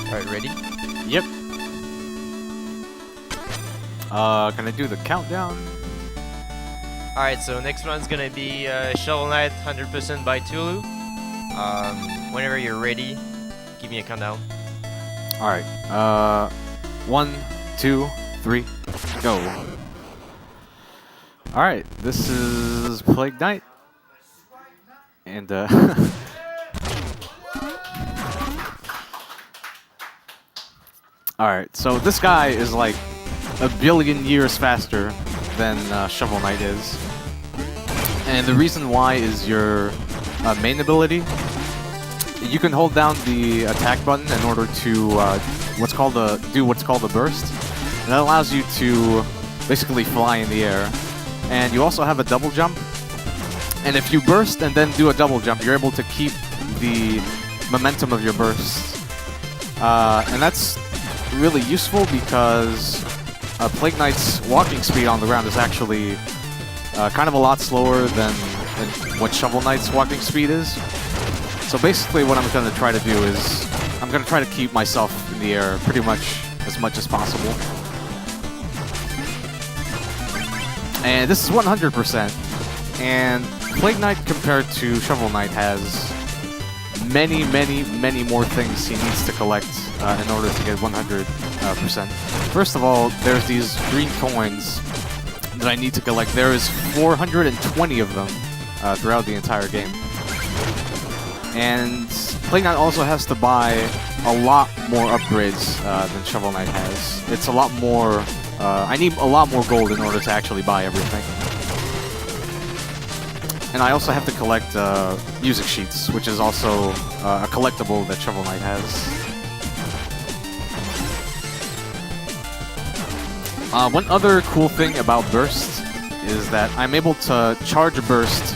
Alright, ready? Yep. Can I do the countdown? Alright, so next one's gonna be Shovel Knight 100% by tohloo. Whenever you're ready, give me a countdown. Alright, 1, 2, 3, go. Alright, this is Plague Knight. And, Alright, so this guy is like a billion years faster than Shovel Knight is. And the reason why is your main ability. You can hold down the attack button in order to do what's called a burst. And that allows you to basically fly in the air. And you also have a double jump. And if you burst and then do a double jump, you're able to keep the momentum of your burst. And that's really useful because Plague Knight's walking speed on the ground is actually kind of a lot slower than what Shovel Knight's walking speed is. So basically what I'm going to try to do is I'm going to try to keep myself in the air pretty much as possible. And this is 100%. And Plague Knight compared to Shovel Knight has many more things he needs to collect in order to get 100%. First of all, there's these green coins that I need to collect. There is 420 of them throughout the entire game. And Plague Knight also has to buy a lot more upgrades than Shovel Knight has. It's a lot more... I need a lot more gold in order to actually buy everything. And I also have to collect music sheets, which is also a collectible that Shovel Knight has. One other cool thing about Burst is that I'm able to charge a burst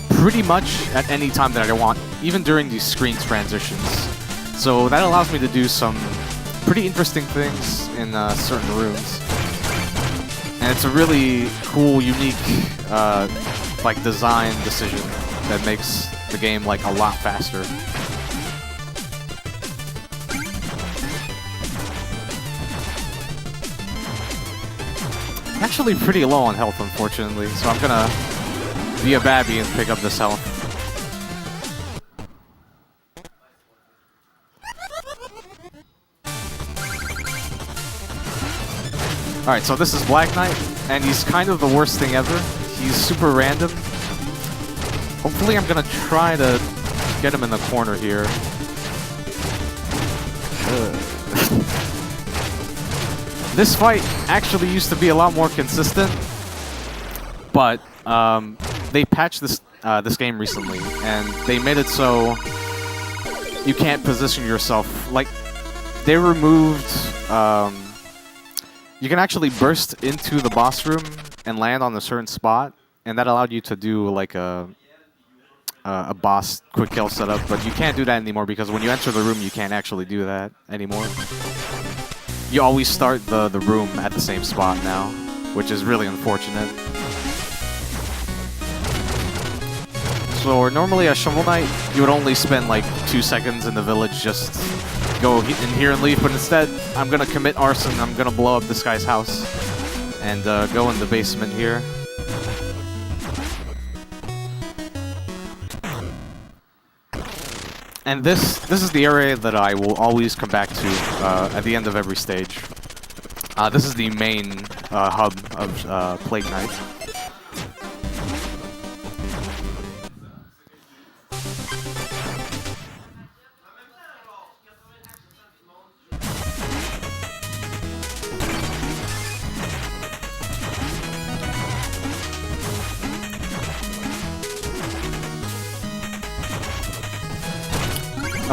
pretty much at any time that I want, even during these screen transitions. So that allows me to do some pretty interesting things in certain rooms. And it's a really cool, unique like design decision that makes the game like a lot faster. I'm actually pretty low on health, unfortunately, so I'm gonna be a babby and pick up this health. Alright, so this is Black Knight, and he's kind of the worst thing ever. He's super random. Hopefully I'm gonna try to get him in the corner here. This fight actually used to be a lot more consistent, but they patched this game recently, and they made it so you can't position yourself. Like, they removed... you can actually burst into the boss room and land on a certain spot, and that allowed you to do like a boss quick kill setup, but you can't do that anymore because when you enter the room you can't actually do that anymore. You always start the room at the same spot now, which is really unfortunate. So normally at Shovel Knight you would only spend like 2 seconds in the village just go in here and leave, but instead I'm gonna commit arson. I'm gonna blow up this guy's house and go in the basement here. And this is the area that I will always come back to at the end of every stage. This is the main hub of Plague Knight.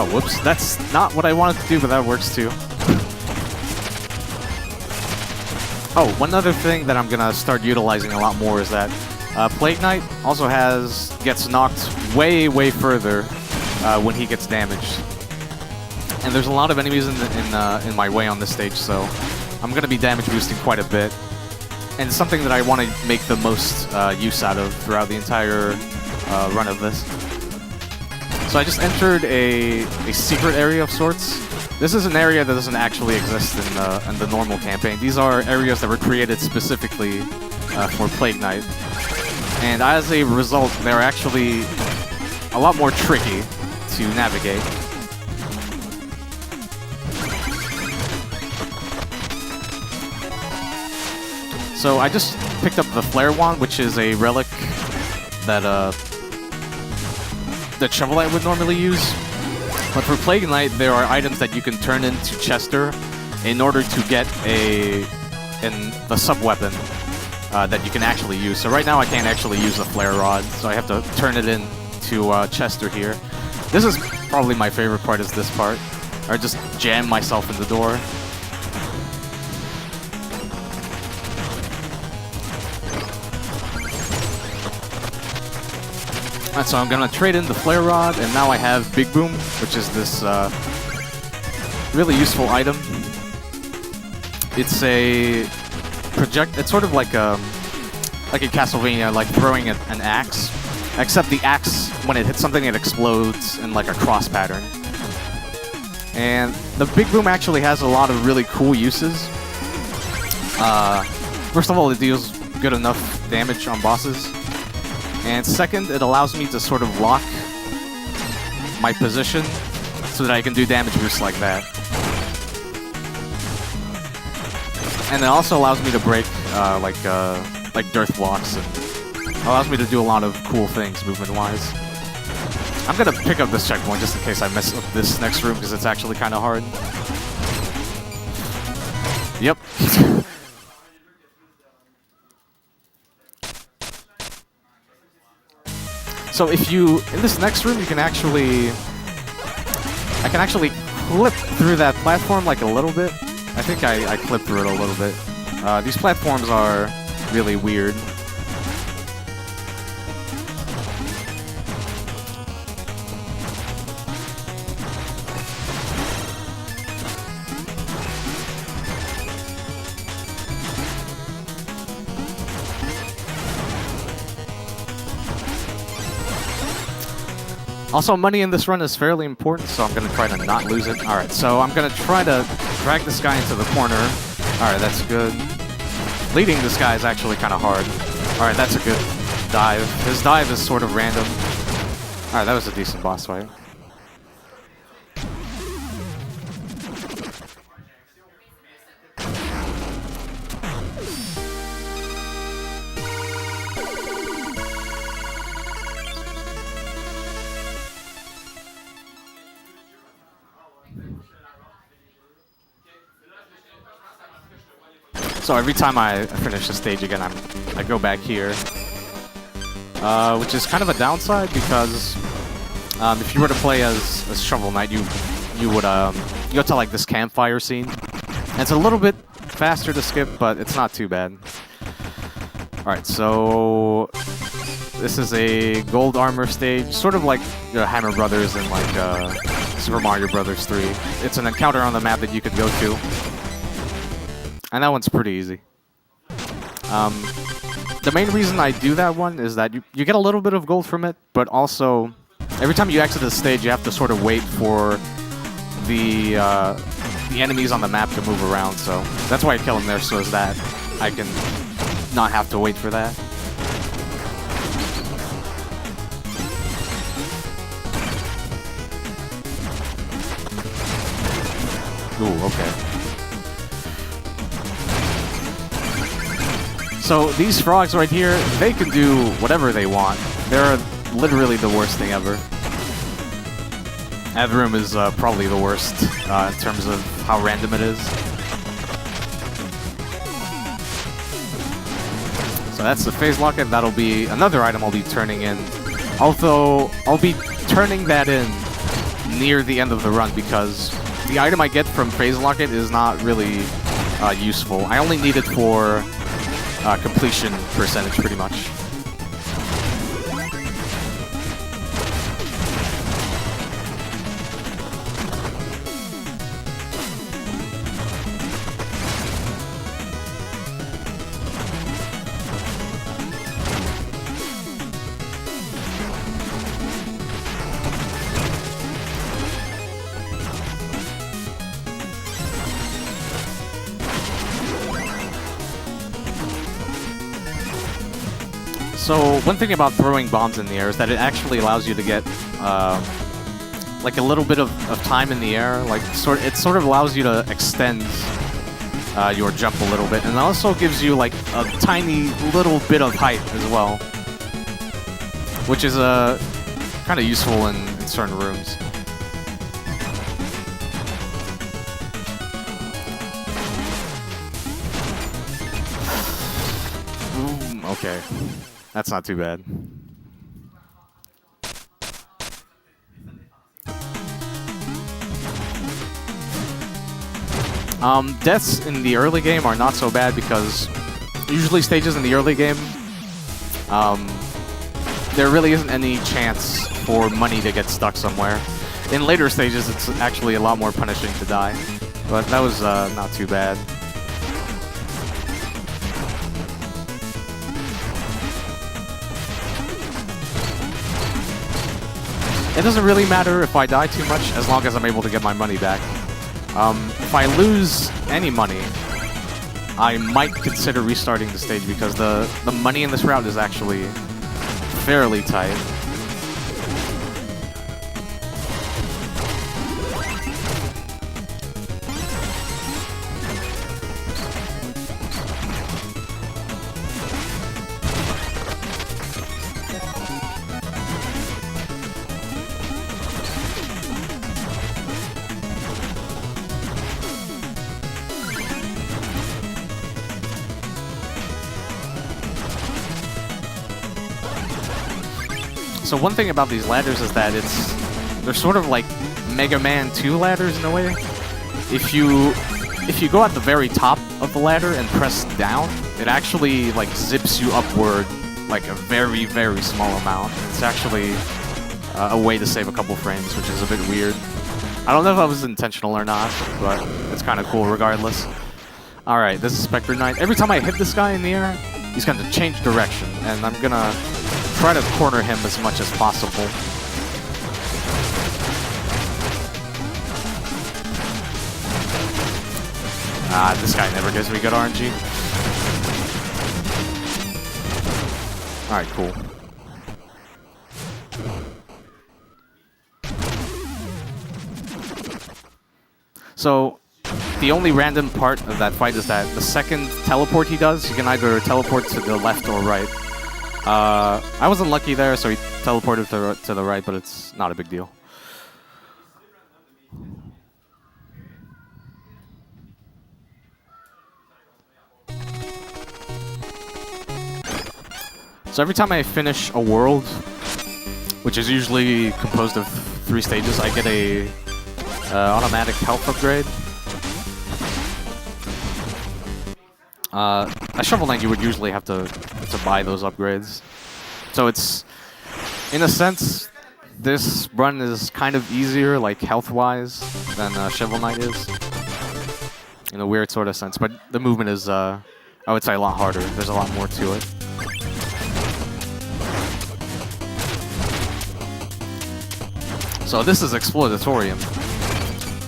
Oh, whoops. That's not what I wanted to do, but that works too. Oh, one other thing that I'm gonna start utilizing a lot more is that Plague Knight also gets knocked way further when he gets damaged. And there's a lot of enemies in my way on this stage, so I'm gonna be damage boosting quite a bit. And it's something that I want to make the most use out of throughout the entire run of this. So I just entered a secret area of sorts, This is an area that doesn't actually exist in the normal campaign. These are areas that were created specifically for Plague Knight. And as a result, they're actually a lot more tricky to navigate. So I just picked up the Flare Wand, which is a relic that Shovel Knight would normally use. But for Plague Knight, there are items that you can turn into Chester in order to get the sub-weapon that you can actually use. So right now I can't actually use the Flare Rod, so I have to turn it into Chester here. This is probably my favorite part, is this part. Or just jam myself in the door. So I'm gonna trade in the Flare Rod, and now I have Big Boom, which is this really useful item. It's a project. It's sort of like a Castlevania, like throwing an axe, except the axe, when it hits something, it explodes in like a cross pattern. And the Big Boom actually has a lot of really cool uses. First of all, it deals good enough damage on bosses. And second, it allows me to sort of lock my position so that I can do damage boosts like that. And it also allows me to break like dirt blocks, and allows me to do a lot of cool things movement-wise. I'm gonna pick up this checkpoint just in case I mess up this next room, because it's actually kind of hard. Yep. So if you, in this next room, you can actually, I can actually clip through that platform like a little bit. I think I clipped through it a little bit. These platforms are really weird. Also, money in this run is fairly important, so I'm going to try to not lose it. Alright, so I'm going to try to drag this guy into the corner. Alright, that's good. Leading this guy is actually kind of hard. Alright, that's a good dive. His dive is sort of random. Alright, that was a decent boss fight. So every time I finish the stage again, I go back here, which is kind of a downside because if you were to play as Shovel Knight, you would you go to like this campfire scene. And it's a little bit faster to skip, but it's not too bad. All right, so this is a gold armor stage, sort of like Hammer Brothers and like Super Mario Brothers 3. It's an encounter on the map that you could go to. And that one's pretty easy. The main reason I do that one is that you get a little bit of gold from it, but also every time you exit the stage, you have to sort of wait for the enemies on the map to move around. So that's why I kill them there, so as that I can not have to wait for that. Ooh, okay. So these frogs right here, they can do whatever they want. They're literally the worst thing ever. That room is probably the worst in terms of how random it is. So that's the phase locket. That'll be another item I'll be turning in. Although I'll be turning that in near the end of the run because the item I get from phase locket is not really useful. I only need it for completion percentage, pretty much. So one thing about throwing bombs in the air is that it actually allows you to get like a little bit of time in the air. Like it sort of allows you to extend your jump a little bit, and it also gives you like a tiny little bit of height as well, which is kind of useful in certain rooms. Okay, that's not too bad. Deaths in the early game are not so bad because usually stages in the early game, there really isn't any chance for money to get stuck somewhere. In later stages, it's actually a lot more punishing to die, but that was not too bad. It doesn't really matter if I die too much as long as I'm able to get my money back. If I lose any money, I might consider restarting the stage because the money in this route is actually fairly tight. So one thing about these ladders is that they're sort of like Mega Man 2 ladders in a way. If you go at the very top of the ladder and press down, it actually like zips you upward like a very, very small amount. It's actually a way to save a couple frames, which is a bit weird. I don't know if that was intentional or not, but it's kind of cool regardless. Alright, this is Spectre Knight. Every time I hit this guy in the air, he's going to change direction, and I'm gonna try to corner him as much as possible. This guy never gives me good RNG. Alright, cool. So, the only random part of that fight is that the second teleport he does, you can either teleport to the left or right. I wasn't lucky there, so he teleported to the right, but it's not a big deal. So every time I finish a world, which is usually composed of 3 stages, I get a automatic health upgrade. A Shovel Knight, you would usually have to buy those upgrades. So it's, in a sense, this run is kind of easier, like health-wise, than Shovel Knight is. In a weird sort of sense, but the movement is, I would say, a lot harder. There's a lot more to it. So this is Exploratorium,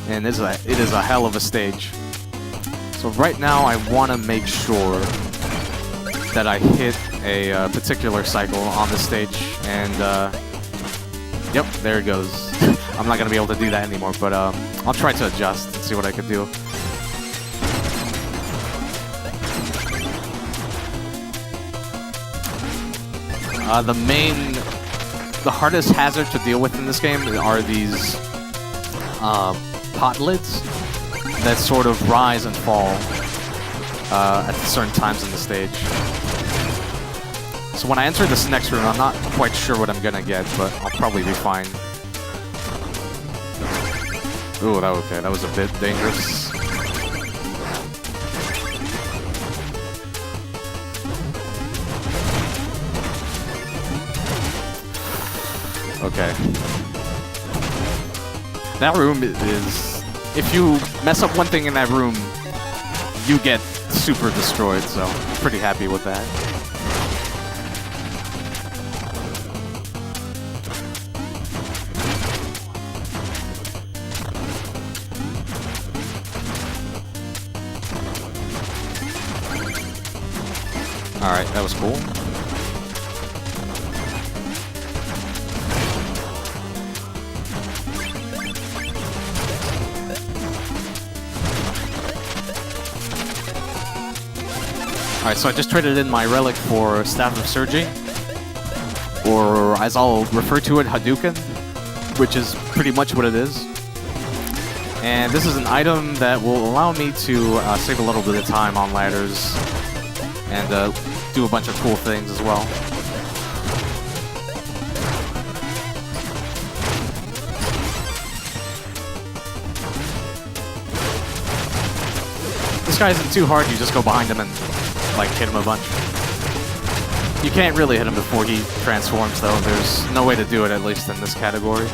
and it is a hell of a stage. So right now I want to make sure that I hit a particular cycle on the stage, and yep, there it goes. I'm not going to be able to do that anymore, but I'll try to adjust and see what I can do. The hardest hazard to deal with in this game are these pot lids that sort of rise and fall at certain times in the stage. So when I enter this next room, I'm not quite sure what I'm gonna get, but I'll probably be fine. Ooh, that was a bit dangerous. Okay. That room is... If you mess up one thing in that room, you get super destroyed, so I'm pretty happy with that. Alright, that was cool. Alright, so I just traded in my relic for Staff of Surging, or as I'll refer to it, Hadouken, which is pretty much what it is. And this is an item that will allow me to save a little bit of time on ladders and do a bunch of cool things as well. This guy isn't too hard, you just go behind him and like hit him a bunch. You can't really hit him before he transforms though, there's no way to do it, at least in this category.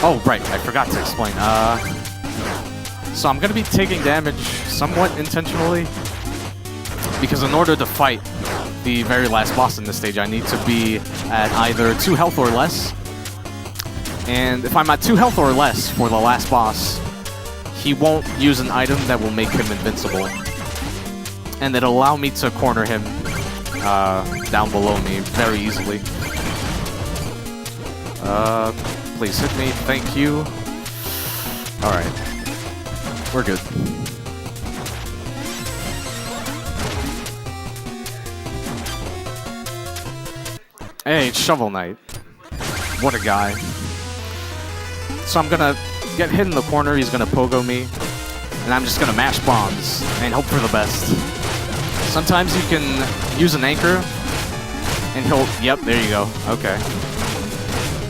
Oh, right, I forgot to explain. So I'm gonna be taking damage somewhat intentionally, because in order to fight the very last boss in this stage, I need to be at either 2 health or less. And if I'm at 2 health or less for the last boss, he won't use an item that will make him invincible. And it'll allow me to corner him down below me very easily. Please hit me, thank you. Alright. We're good. Hey, it's Shovel Knight. What a guy. So I'm gonna get hit in the corner, he's gonna pogo me, and I'm just gonna mash bombs and hope for the best. Sometimes you can use an anchor, and he'll... Yep, there you go. Okay.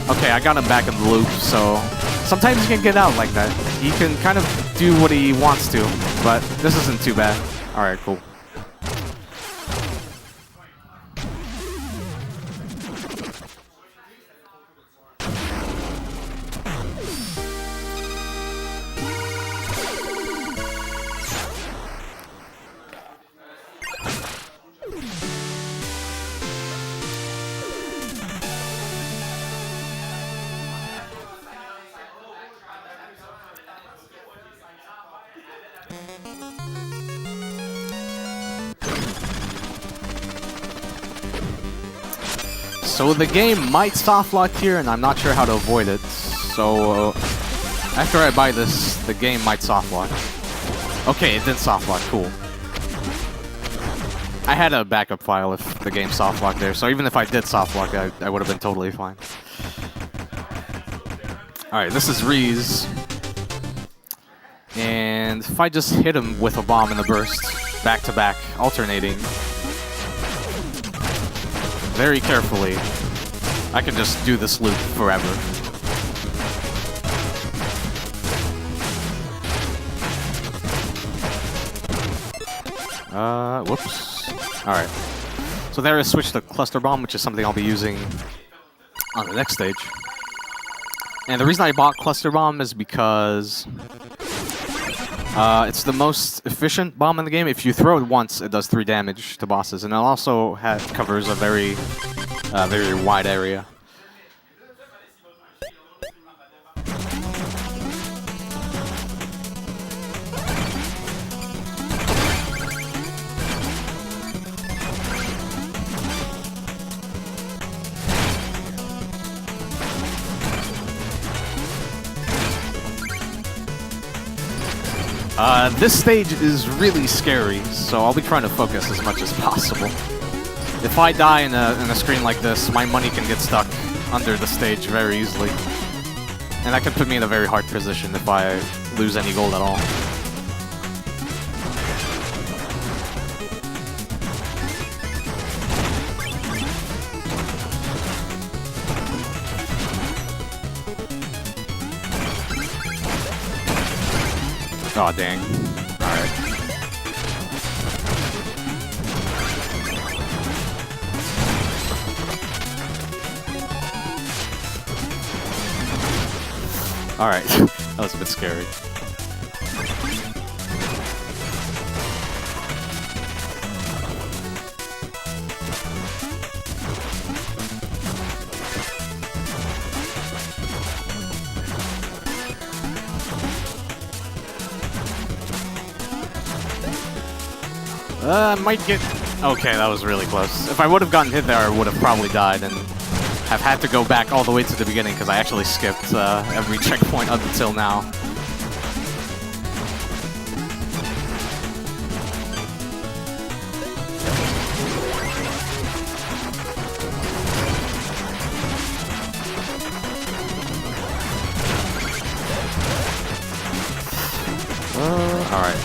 Okay, I got him back in the loop, so... Sometimes you can get out like that. He can kind of do what he wants to, but this isn't too bad. Alright, cool. So the game might soft lock here, and I'm not sure how to avoid it. So after I buy this, the game might soft lock. Okay, it did soft lock. Cool. I had a backup file if the game soft locked there, so even if I did soft lock, I would have been totally fine. All right, this is Reese, and if I just hit him with a bomb and a burst, back to back, alternating. Very carefully, I can just do this loop forever. Whoops. Alright. So there is switch to Cluster Bomb, which is something I'll be using on the next stage. And the reason I bought Cluster Bomb is because it's the most efficient bomb in the game. If you throw it once, it does 3 damage to bosses, and it also covers a very wide area. This stage is really scary, so I'll be trying to focus as much as possible. If I die in a screen like this, my money can get stuck under the stage very easily. And that could put me in a very hard position if I lose any gold at all. Aw, dang. Alright. Alright. That was a bit scary. I might get... Okay, that was really close. If I would have gotten hit there, I would have probably died, and have had to go back all the way to the beginning because I actually skipped every checkpoint up until now. Alright.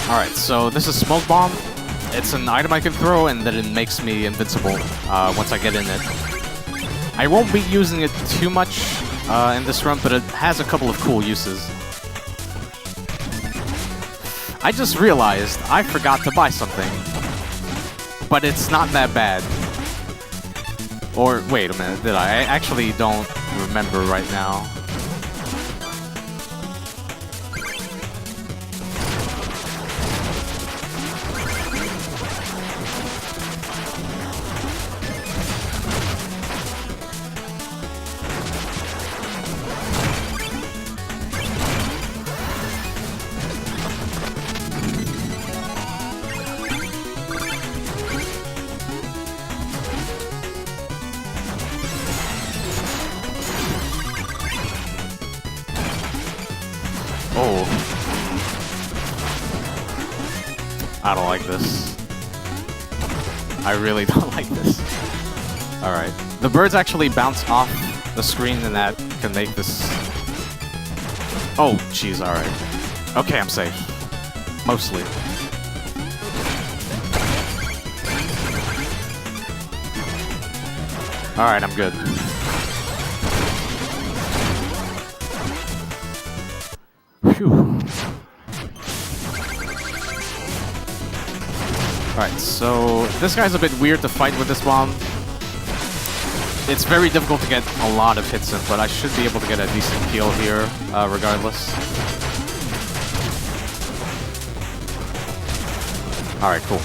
Alright, so this is Smoke Bomb. It's an item I can throw and then it makes me invincible once I get in it. I won't be using it too much in this run, but it has a couple of cool uses. I just realized I forgot to buy something. But it's not that bad. Or, wait a minute, did I? I actually don't remember right now. Oh. I don't like this. I really don't like this. Alright. The birds actually bounce off the screen and that can make this... Oh, jeez, alright. Okay, I'm safe. Mostly. Alright, I'm good. Phew. Alright, so this guy's a bit weird to fight with this bomb. It's very difficult to get a lot of hits in, but I should be able to get a decent kill here, regardless. Alright, cool.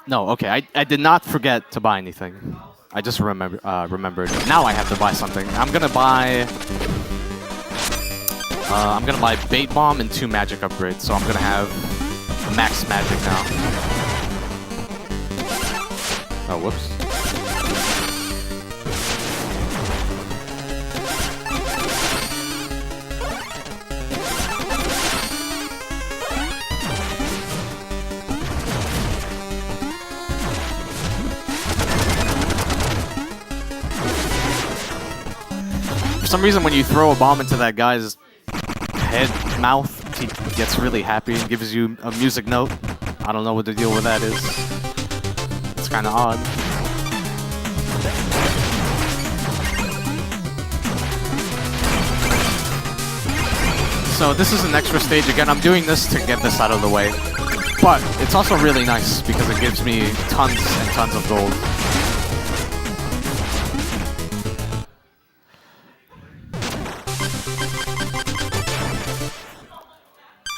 No, okay, I did not forget to buy anything. I just remembered. Now I have to buy something. I'm gonna buy Bait Bomb and 2 magic upgrades, so I'm gonna have max magic now. Oh, whoops. For some reason, when you throw a bomb into that guy's head, mouth, he gets really happy and gives you a music note. I don't know what the deal with that is. It's kind of odd. So this is an extra stage. Again, I'm doing this to get this out of the way. But it's also really nice because it gives me tons and tons of gold.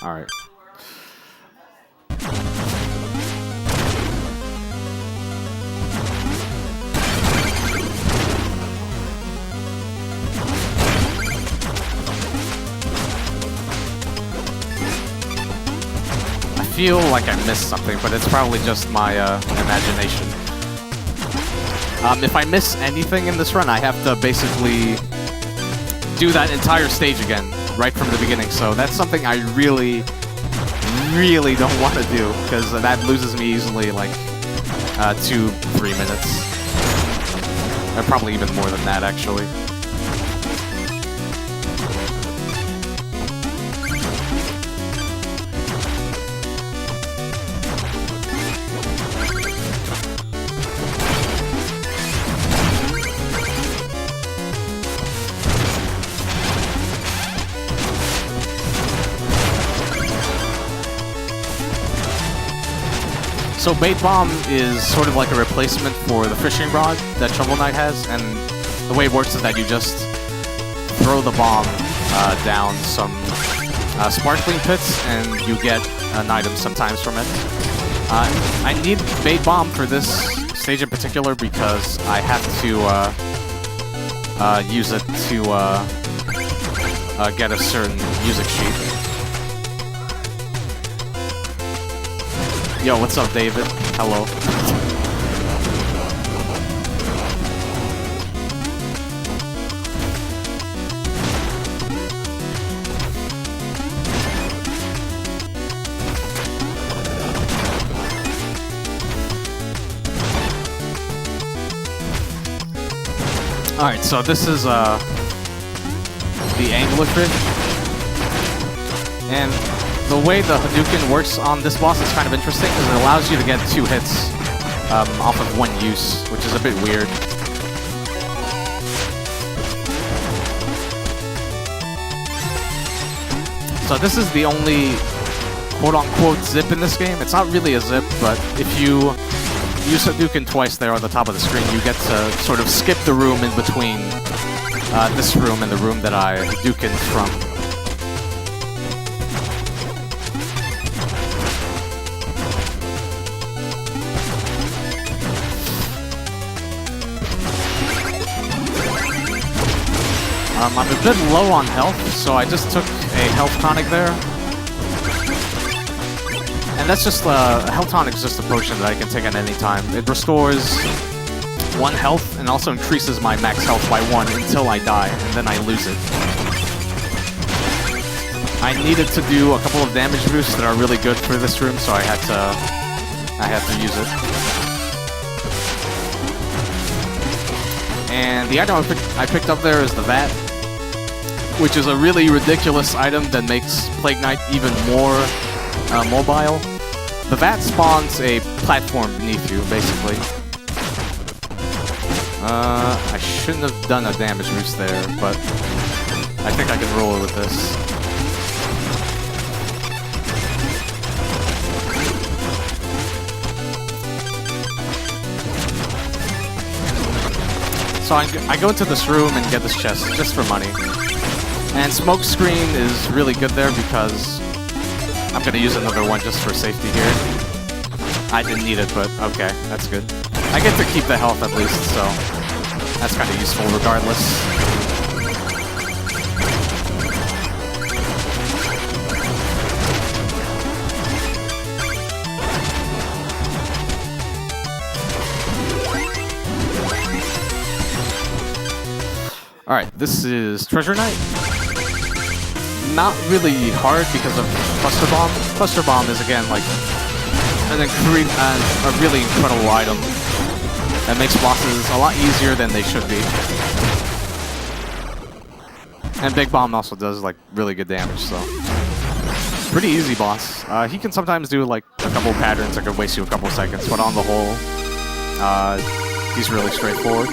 Alright. I feel like I missed something, but it's probably just my imagination. If I miss anything in this run, I have to basically do that entire stage again, right from the beginning. So that's something I really don't want to do, because that loses me easily, like 2-3 minutes. Or probably even more than that, actually. So Bait Bomb is sort of like a replacement for the fishing rod that Shovel Knight has, and the way it works is that you just throw the bomb down some sparkling pits, and you get an item sometimes from it. I need Bait Bomb for this stage in particular because I have to use it to get a certain music sheet. Yo, what's up, David? Hello. Alright, so this is the anglerfish. And the way the Hadouken works on this boss is kind of interesting because it allows you to get 2 hits off of 1 use, which is a bit weird. So this is the only quote-unquote zip in this game. It's not really a zip, but if you use Hadouken twice there on the top of the screen, you get to sort of skip the room in between this room and the room that I Hadouken from. I'm a bit low on health, so I just took a health tonic there. And that's just, a health tonic is just a potion that I can take at any time. It restores 1 health and also increases my max health by 1 until I die, and then I lose it. I needed to do a couple of damage boosts that are really good for this room, so I had to use it. And the item I picked up there is the Vat, which is a really ridiculous item that makes Plague Knight even more mobile. The Vat spawns a platform beneath you, basically. I shouldn't have done a damage boost there, but I think I can roll it with this. So I go into this room and get this chest just for money. And Smoke Screen is really good there because I'm gonna use another one just for safety here. I didn't need it, but okay, that's good. I get to keep the health at least, so that's kind of useful regardless. Alright, this is Treasure Knight. Not really hard because of Cluster Bomb. Cluster Bomb is again like a really incredible item that makes bosses a lot easier than they should be. And Big Bomb also does like really good damage, so pretty easy boss. He can sometimes do like a couple patterns that could waste you a couple seconds, but on the whole, he's really straightforward.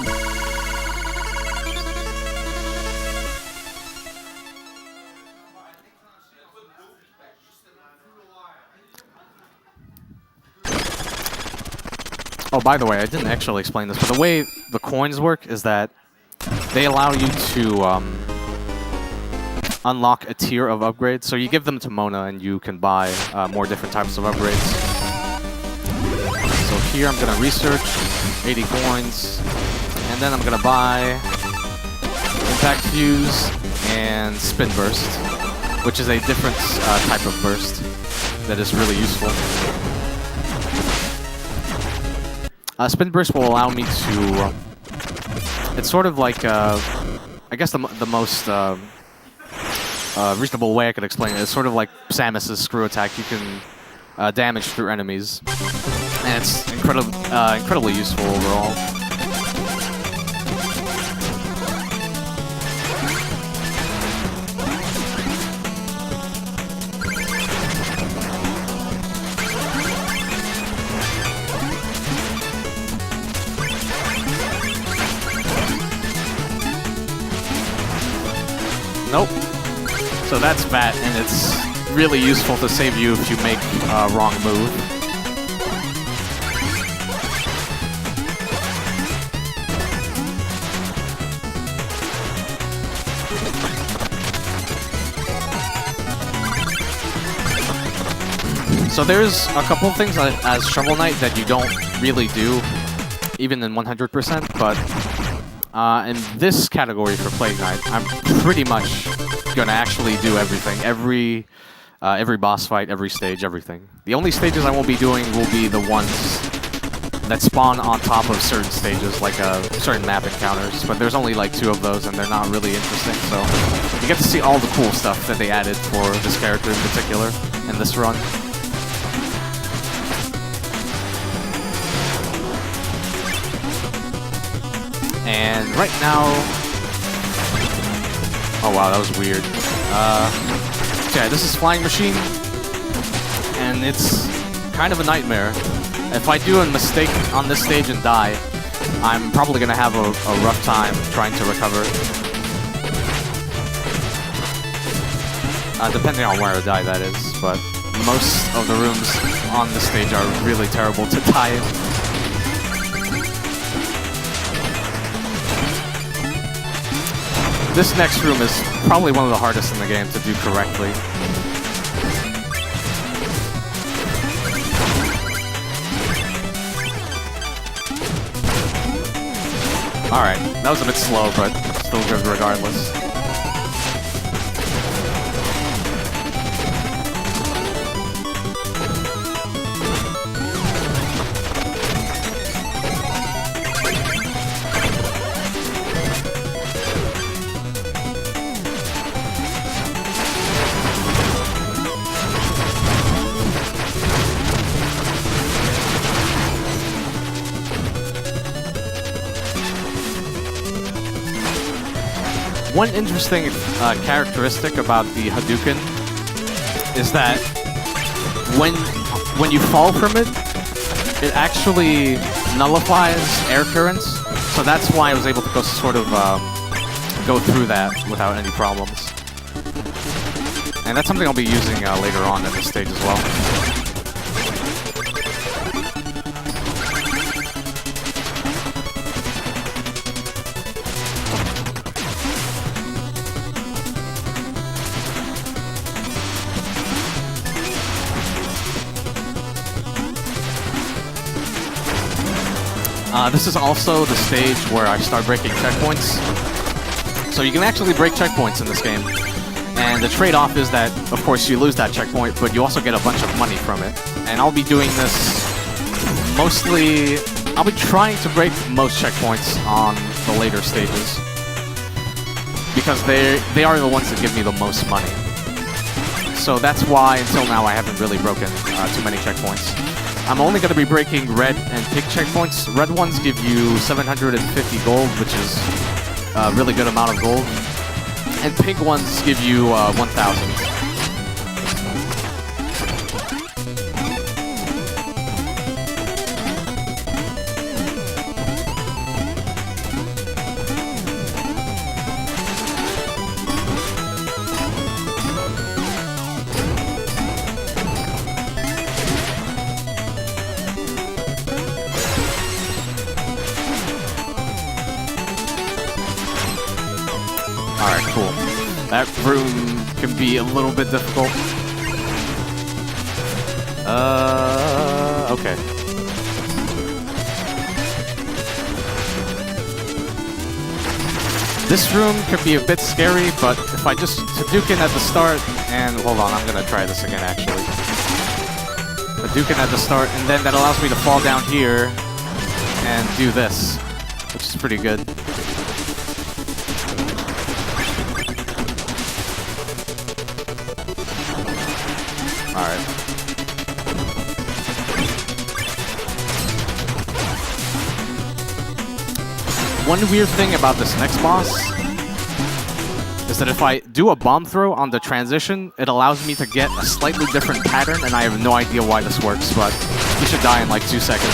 Oh, by the way, I didn't actually explain this, but the way the coins work is that they allow you to unlock a tier of upgrades. So you give them to Mona and you can buy more different types of upgrades. So here I'm going to research 80 coins, and then I'm going to buy Impact Fuse and Spin Burst, which is a different type of burst that is really useful. Spin Burst will allow me to... it's sort of like, I guess the most reasonable way I could explain it is sort of like Samus's screw attack. You can damage through enemies, and it's incredibly useful overall. Nope. So that's Vat, and it's really useful to save you if you make a wrong move. So there's a couple things as Shovel Knight that you don't really do, even in 100%, but in this category for Plague Knight, I'm pretty much gonna actually do everything. Every boss fight, every stage, everything. The only stages I won't be doing will be the ones that spawn on top of certain stages, like certain map encounters, but there's only like 2 of those and they're not really interesting, so you get to see all the cool stuff that they added for this character in particular in this run. And right now... Oh wow, that was weird. Yeah, this is Flying Machine, and it's kind of a nightmare. If I do a mistake on this stage and die, I'm probably going to have a rough time trying to recover. Depending on where I die, that is, but most of the rooms on this stage are really terrible to die in. This next room is probably one of the hardest in the game to do correctly. Alright, that was a bit slow, but still good regardless. One interesting characteristic about the Hadouken is that when you fall from it, it actually nullifies air currents. So that's why I was able to go sort of go through that without any problems. And that's something I'll be using later on in this stage as well. This is also the stage where I start breaking checkpoints. So you can actually break checkpoints in this game. And the trade-off is that, of course, you lose that checkpoint, but you also get a bunch of money from it. And I'll be doing this mostly... I'll be trying to break most checkpoints on the later stages. Because they are the ones that give me the most money. So that's why, until now, I haven't really broken too many checkpoints. I'm only going to be breaking red and pink checkpoints. Red ones give you 750 gold, which is a really good amount of gold. And pink ones give you 1,000. Alright, cool. That room can be a little bit difficult. Okay. This room could be a bit scary, but if I just Hadouken at the start, and hold on, I'm gonna try this again actually. Hadouken at the start, and then that allows me to fall down here and do this, which is pretty good. Alright. One weird thing about this next boss is that if I do a bomb throw on the transition, it allows me to get a slightly different pattern, and I have no idea why this works, but you should die in like 2 seconds.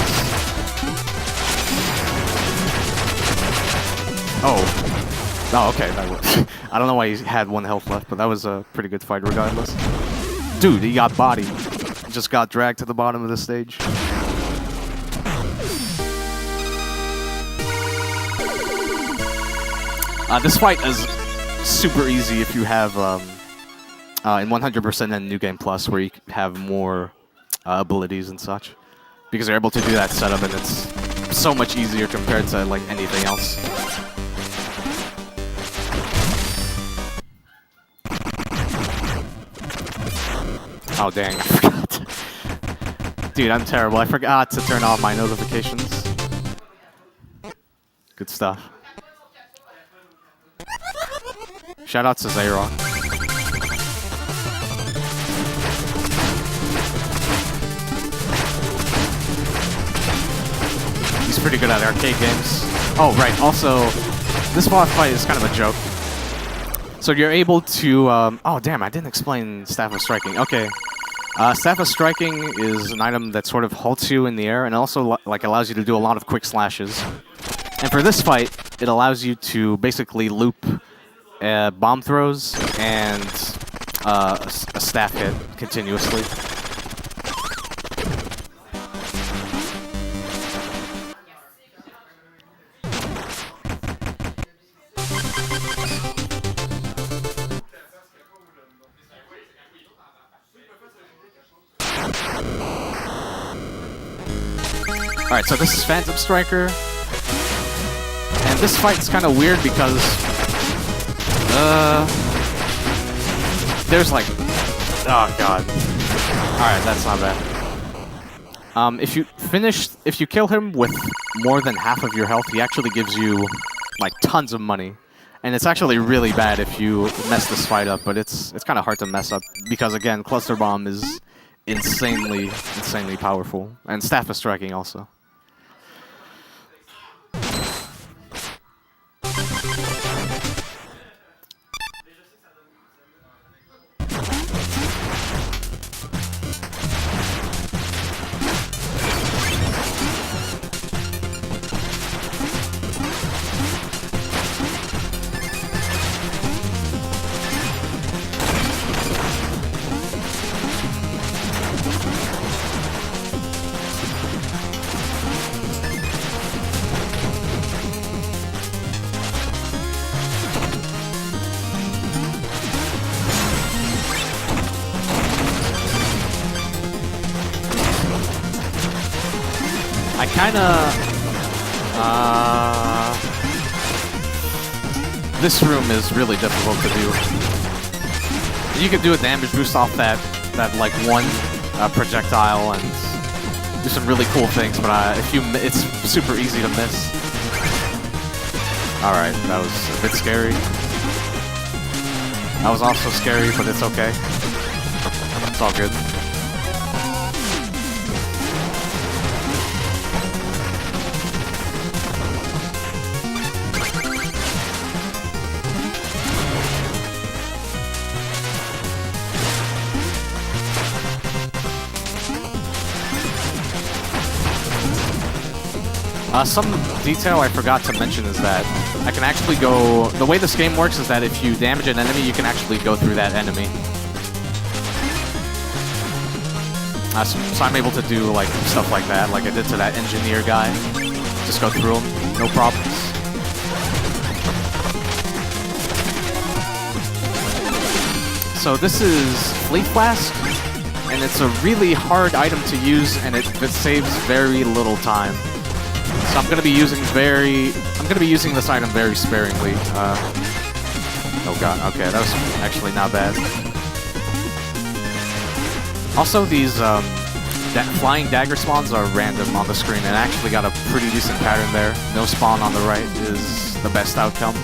Oh, okay, that works. I don't know why he had 1 health left, but that was a pretty good fight regardless. Dude, he got bodied. Just got dragged to the bottom of the stage. This fight is super easy if you have in 100% and New Game Plus, where you have more abilities and such, because you're able to do that setup, and it's so much easier compared to like anything else. Oh dang, I forgot. Dude, I'm terrible. I forgot to turn off my notifications. Good stuff. Shout out to Zayrock. He's pretty good at arcade games. Oh, right. Also, this boss fight is kind of a joke. So you're able to... oh, damn. I didn't explain Staff of Striking. Okay. Staff of Striking is an item that sort of halts you in the air and also like allows you to do a lot of quick slashes. And for this fight, it allows you to basically loop bomb throws and a staff hit continuously. Alright, so this is Phantom Striker. And this fight's kind of weird because there's like... Oh god. Alright, that's not bad. If you kill him with more than half of your health, he actually gives you like tons of money. And it's actually really bad if you mess this fight up, but it's kind of hard to mess up because again, Cluster Bomb is insanely powerful. And Staff of Striking also. I kinda... this room is really difficult to do. You can do a damage boost off that like one projectile and do some really cool things, but it's super easy to miss. Alright, that was a bit scary. That was also scary, but it's okay. It's all good. Some detail I forgot to mention is that I can actually go... The way this game works is that if you damage an enemy, you can actually go through that enemy. So I'm able to do like stuff like that, like I did to that engineer guy. Just go through him, no problems. So this is Fleet Flask, and it's a really hard item to use, and it saves very little time. So I'm gonna be using this item very sparingly. Oh god, okay, that was actually not bad. Also, these flying dagger spawns are random on the screen, and I actually got a pretty decent pattern there. No spawn on the right is the best outcome.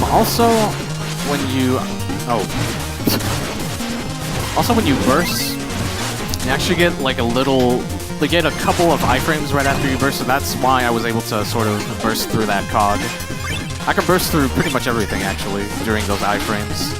Also, when you burst, you actually get like you get a couple of iframes right after you burst, so that's why I was able to sort of burst through that cog. I can burst through pretty much everything actually during those iframes.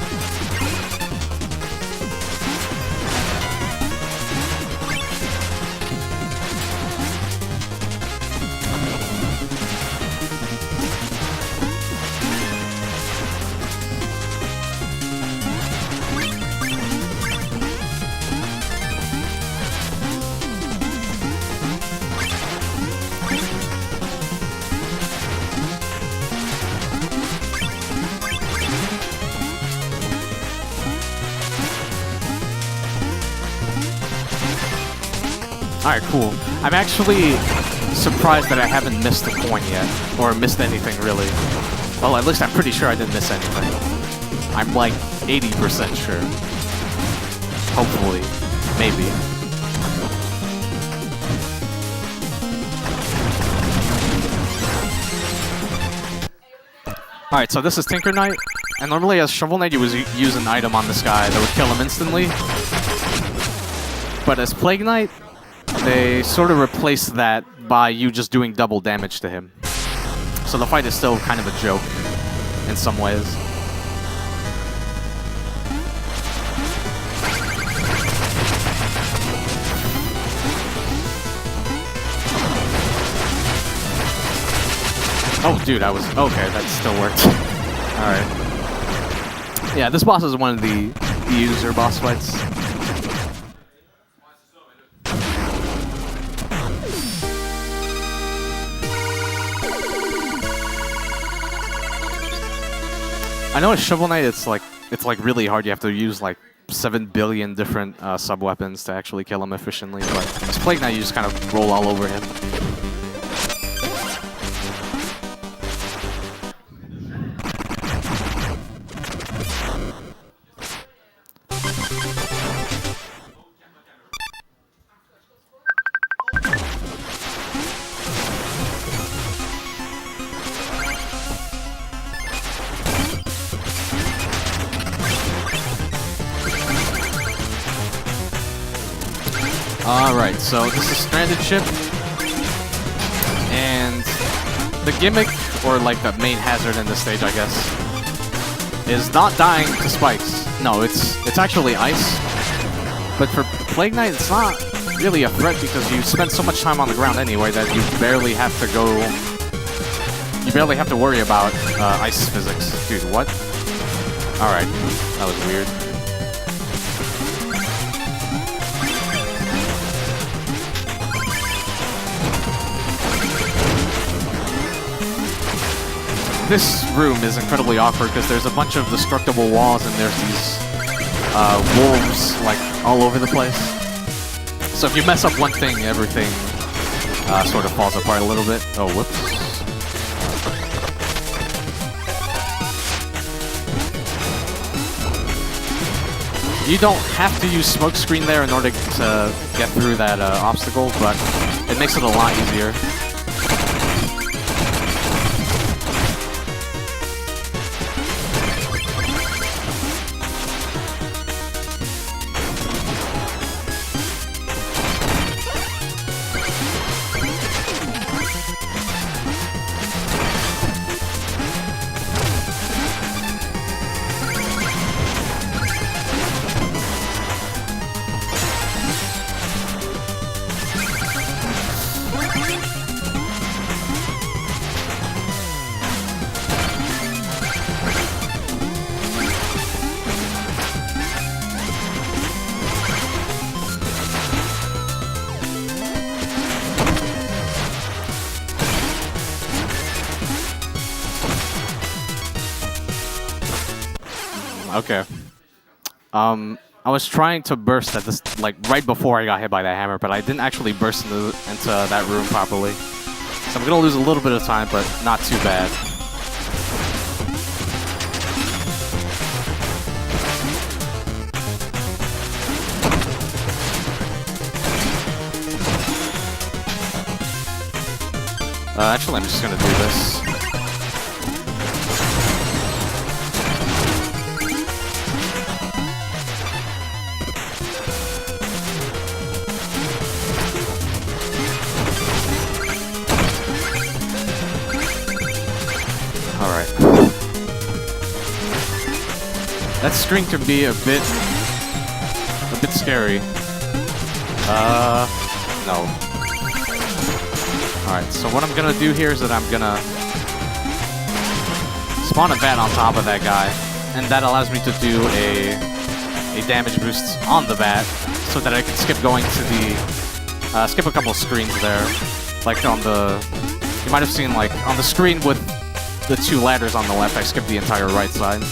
Alright, cool. I'm actually surprised that I haven't missed a coin yet. Or missed anything, really. Well, at least I'm pretty sure I didn't miss anything. I'm like 80% sure. Hopefully. Maybe. Alright, so this is Tinker Knight. And normally as Shovel Knight, you would use an item on this guy that would kill him instantly. But as Plague Knight, they sort of replaced that by you just doing double damage to him. So the fight is still kind of a joke in some ways. Oh, dude, I was... Okay, that still worked. Alright. Yeah, this boss is one of the user boss fights. I know with Shovel Knight, it's like really hard. You have to use like 7 billion different sub-weapons to actually kill him efficiently. But this Plague Knight, you just kind of roll all over him. Alright, so this is Stranded Ship, and the gimmick, or like the main hazard in this stage, I guess, is not dying to spikes. No, it's actually ice, but for Plague Knight, it's not really a threat because you spend so much time on the ground anyway that you barely have to worry about ice physics. Dude, what? Alright, that was weird. This room is incredibly awkward because there's a bunch of destructible walls and there's these wolves like all over the place. So if you mess up one thing, everything sort of falls apart a little bit. Oh, whoops. You don't have to use smokescreen there in order to get through that obstacle, but it makes it a lot easier. Okay. I was trying to burst at this, like, right before I got hit by that hammer, but I didn't actually burst into that room properly. So I'm gonna lose a little bit of time, but not too bad. Actually, I'm just gonna do this. Alright. That string can be a bit scary. No. Alright, so what I'm gonna do here is that I'm gonna spawn a bat on top of that guy, and that allows me to do a damage boost on the bat, so that I can skip going to the, skip a couple screens there. Like on the, you might have seen like, on the screen with the two ladders on the left, I skipped the entire right side.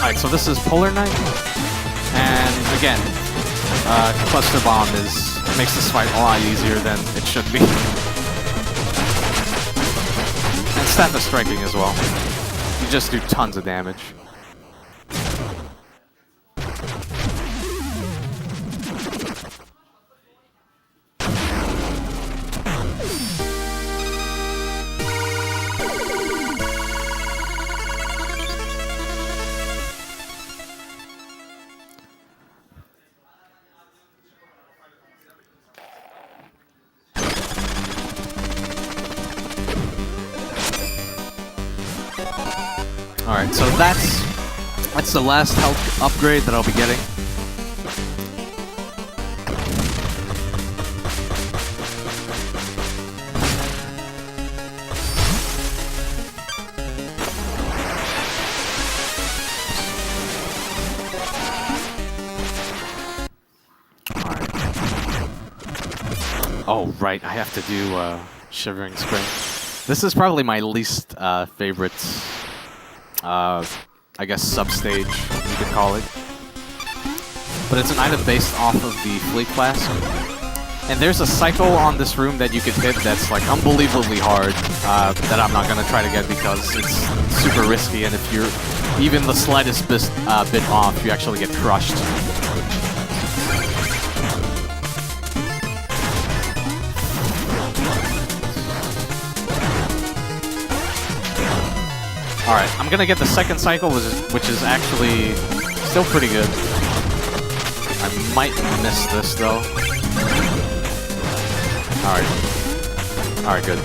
Alright, so this is Polar Knight. And again, Cluster Bomb makes this fight a lot easier than it should be. And Status Striking as well. You just do tons of damage. Alright, so that's the last health upgrade that I'll be getting. Alright. Oh, right, I have to do Shivering Spring. This is probably my least favorite I guess substage, you could call it. But it's an item based off of the Fleet Flask. And there's a cycle on this room that you could hit that's like unbelievably hard, that I'm not gonna try to get because it's super risky, and if you're even the slightest bit off, you actually get crushed. Alright, I'm gonna get the second cycle, which is actually still pretty good. I might miss this, though. Alright, good.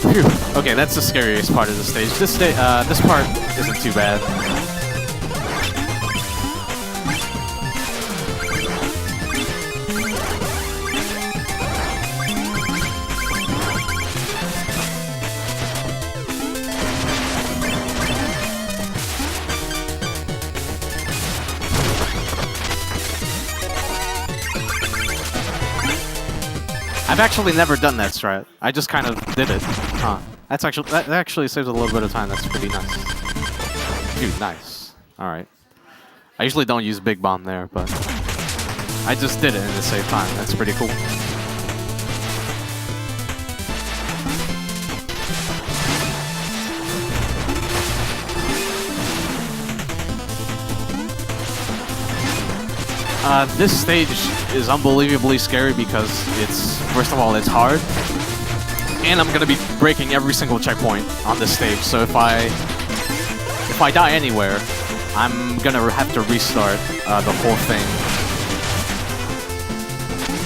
Phew. Okay, that's the scariest part of the stage. This part isn't too bad. I've actually never done that strat. I just kind of did it. Huh. That actually saves a little bit of time. That's pretty nice. Dude, nice. Alright. I usually don't use Big Bomb there, but I just did it in the same time. That's pretty cool. This stage is unbelievably scary because first of all, it's hard, and I'm gonna be breaking every single checkpoint on this stage. So if I die anywhere, I'm gonna have to restart the whole thing.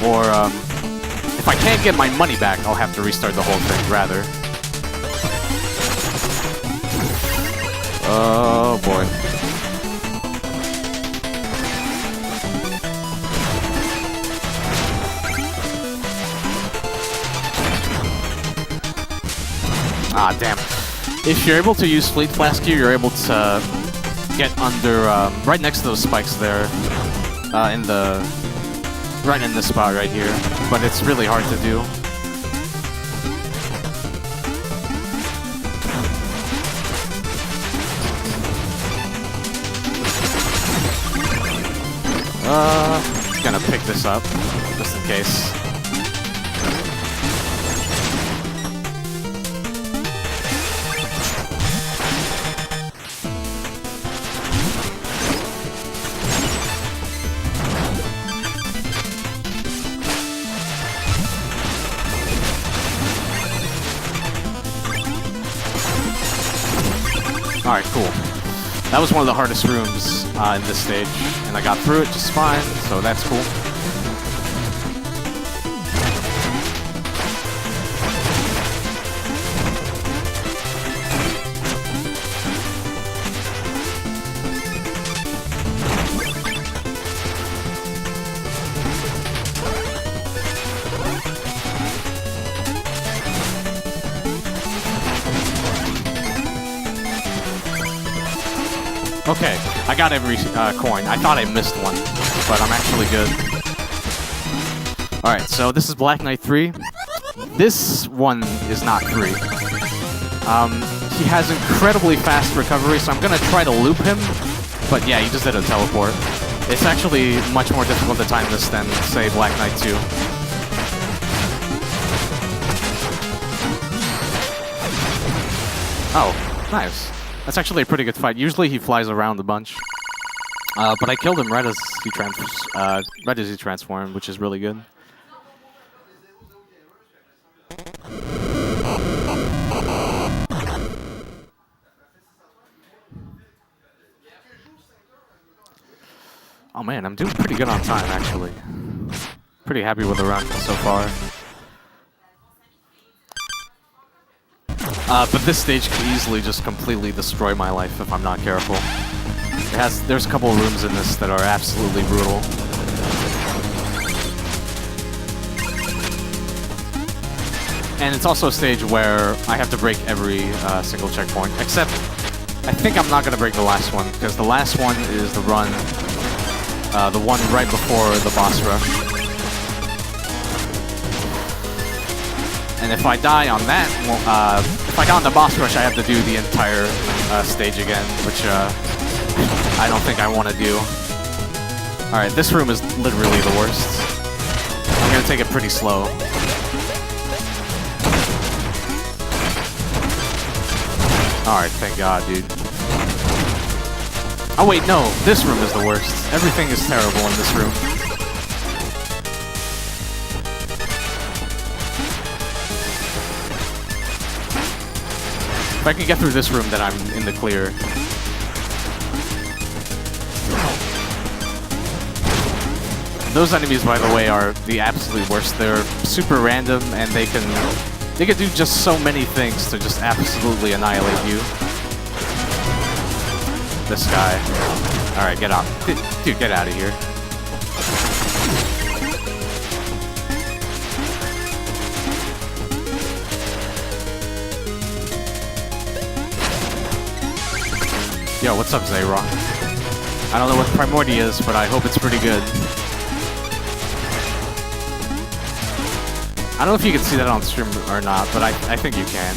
Or if I can't get my money back, I'll have to restart the whole thing rather. Oh boy. Ah, damn. If you're able to use Fleet Flask here, you're able to get under, right next to those spikes there, right in this spot right here. But it's really hard to do. Gonna pick this up, just in case. Alright, cool. That was one of the hardest rooms in this stage, and I got through it just fine, so that's cool. Okay, I got every coin. I thought I missed one, but I'm actually good. Alright, so this is Black Knight 3. This one is not 3. He has incredibly fast recovery, so I'm gonna try to loop him But yeah, you just did a teleport. It's actually much more difficult to time this than, say, Black Knight 2. Oh, nice. That's actually a pretty good fight. Usually he flies around a bunch. But I killed him right as he transformed, which is really good. Oh man, I'm doing pretty good on time, actually. Pretty happy with the run so far. But this stage could easily just completely destroy my life if I'm not careful. There's a couple of rooms in this that are absolutely brutal. And it's also a stage where I have to break every single checkpoint, except I think I'm not going to break the last one, because the last one is the run, the one right before the boss rush. And if I die on that, if I die on the boss rush, I have to do the entire stage again, which I don't think I want to do. Alright, this room is literally the worst. I'm going to take it pretty slow. Alright, thank God, dude. Oh wait, no, this room is the worst. Everything is terrible in this room. If I can get through this room, then I'm in the clear. Those enemies, by the way, are the absolute worst. They're super random, and they can do just so many things to just absolutely annihilate you. This guy. Alright, get on. Dude, get out of here. Yo, what's up, Zayrock? I don't know what Primordia is, but I hope it's pretty good. I don't know if you can see that on stream or not, but I think you can.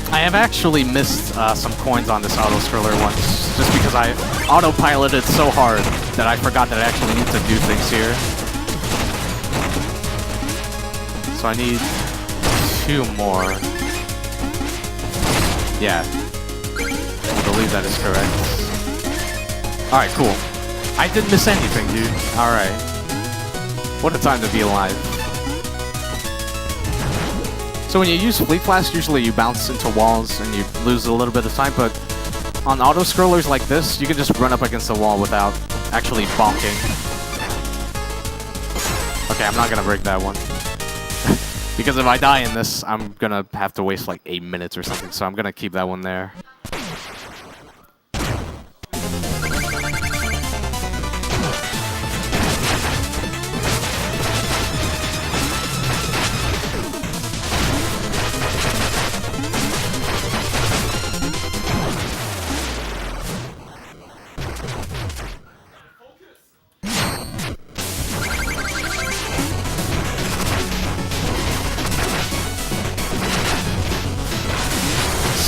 I have actually missed some coins on this auto-scroller once, just because I autopiloted so hard that I forgot that I actually need to do things here. So I need 2 more. Yeah. I believe that is correct. Alright, cool. I didn't miss anything, dude. Alright. What a time to be alive. So when you use Fleet Flash, usually you bounce into walls and you lose a little bit of time, but on auto-scrollers like this, you can just run up against the wall without actually bonking. Okay, I'm not gonna break that one. Because if I die in this, I'm gonna have to waste like 8 minutes or something, so I'm gonna keep that one there.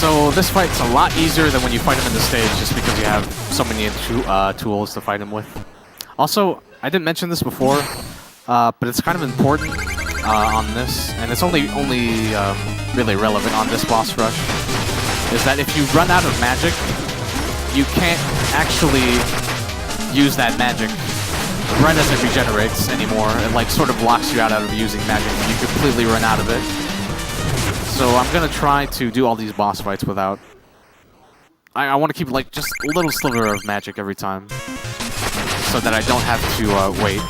So this fight's a lot easier than when you fight him in the stage, just because you have so many tools to fight him with. Also, I didn't mention this before, but it's kind of important on this, and it's only really relevant on this boss rush, is that if you run out of magic, you can't actually use that magic right as it regenerates anymore. It like sort of locks you out of using magic. You completely run out of it. So I'm gonna try to do all these boss fights without... I want to keep like just a little sliver of magic every time, so that I don't have to wait.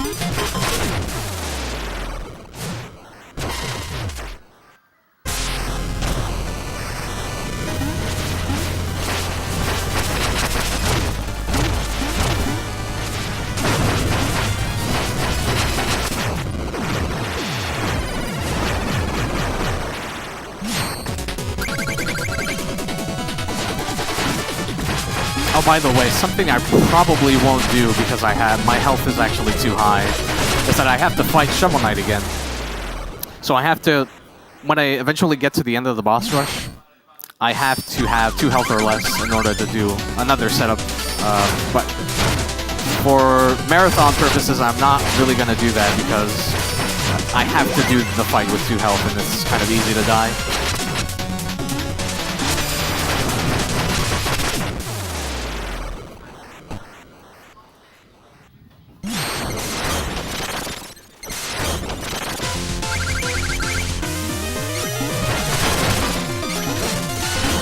by the way, something I probably won't do because my health is actually too high, is that I have to fight Shovel Knight again. So I have to, when I eventually get to the end of the boss rush, I have to have 2 health or less in order to do another setup. But for marathon purposes, I'm not really going to do that because I have to do the fight with 2 health and it's kind of easy to die.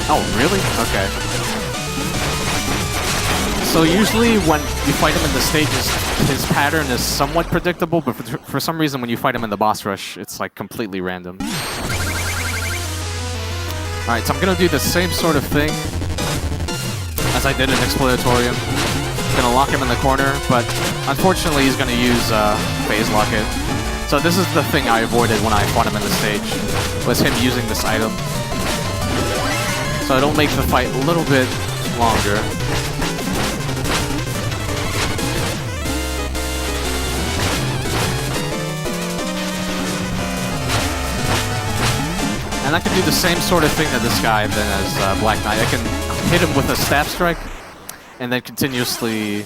Oh, really? Okay. So usually when you fight him in the stages, his pattern is somewhat predictable, but for some reason when you fight him in the boss rush, it's like completely random. Alright, so I'm gonna do the same sort of thing as I did in Exploratorium. Gonna lock him in the corner, but unfortunately he's gonna use Phase Lock it. So this is the thing I avoided when I fought him in the stage, was him using this item. So it'll make the fight a little bit longer. And I can do the same sort of thing to this guy then as Black Knight. I can hit him with a Stab Strike, and then continuously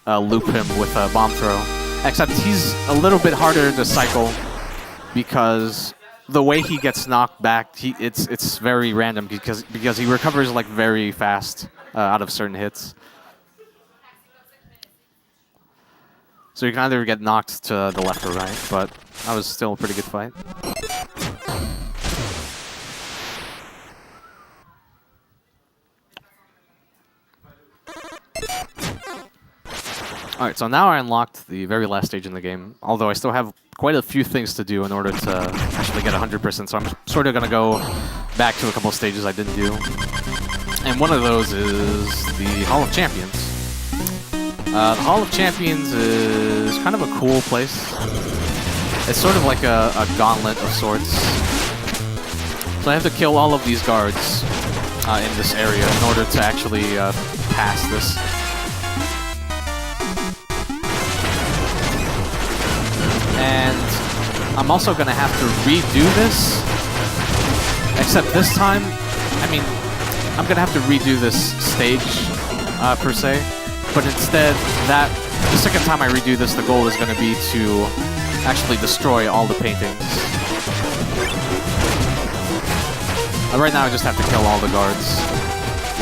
loop him with a Bomb Throw. Except he's a little bit harder to cycle because the way he gets knocked back, it's very random because he recovers like very fast out of certain hits. So you can either get knocked to the left or right, but that was still a pretty good fight. Alright, so now I unlocked the very last stage in the game, although I still have quite a few things to do in order to actually get 100%, so I'm sort of going to go back to a couple of stages I didn't do. And one of those is the Hall of Champions. The Hall of Champions is kind of a cool place. It's sort of like a gauntlet of sorts. So I have to kill all of these guards in this area in order to actually pass this. And I'm also going to have to redo this, except this time, I mean, I'm going to have to redo this stage, per se, but instead, the second time I redo this, the goal is going to be to actually destroy all the paintings. Right now I just have to kill all the guards,